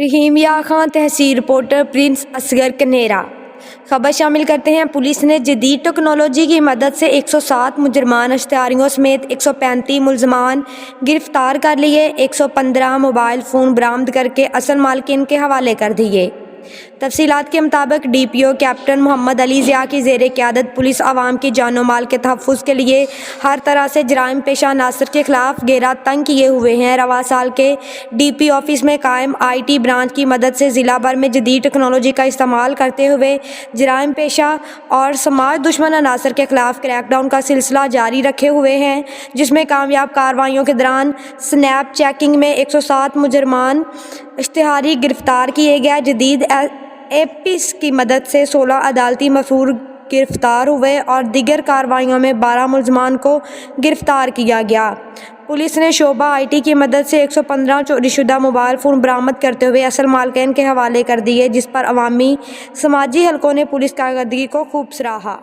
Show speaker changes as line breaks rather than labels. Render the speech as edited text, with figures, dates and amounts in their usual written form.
رحیم یا خان تحصیل reporter prince Asghar کنیرا۔ خبر شامل کرتے ہیں۔ پولیس نے جدید ٹیکنالوجی کی مدد سے 107 مجرمان اشتہاریوں سمیت 135 ملزمان گرفتار کر لیے، 115 موبائل فون برآمد کر کے اصل مالکین کے حوالے کر دیے۔ تفصیلات کے مطابق ڈی پی او کیپٹن محمد علی ضیاء کی زیر قیادت پولیس عوام کی جان و مال کے تحفظ کے لیے ہر طرح سے جرائم پیشہ عناصر کے خلاف گھیرا تنگ کیے ہوئے ہے۔ رواں سال کے ڈی پی آفس میں قائم آئی ٹی برانچ کی مدد سے ضلع بھر میں جدید ٹیکنالوجی کا استعمال کرتے ہوئے جرائم پیشہ اور سماج دشمن عناصر کے خلاف کریک ڈاؤن کا سلسلہ جاری رکھے ہوئے ہیں، جس میں کامیاب کارروائیوں کے دوران سنیپ چیکنگ میں 107 مجرمان اشتہاری گرفتار کیے گئے۔ جدید اے پیس کی مدد سے 16 عدالتی مفرور گرفتار ہوئے اور دیگر کارروائیوں میں 12 ملزمان کو گرفتار کیا گیا۔ پولیس نے شعبہ آئی ٹی کی مدد سے 115 چوری شدہ موبائل فون برآمد کرتے ہوئے اصل مالکین کے حوالے کر دیے، جس پر عوامی سماجی حلقوں نے پولیس کارکردگی کو خوب سراہا۔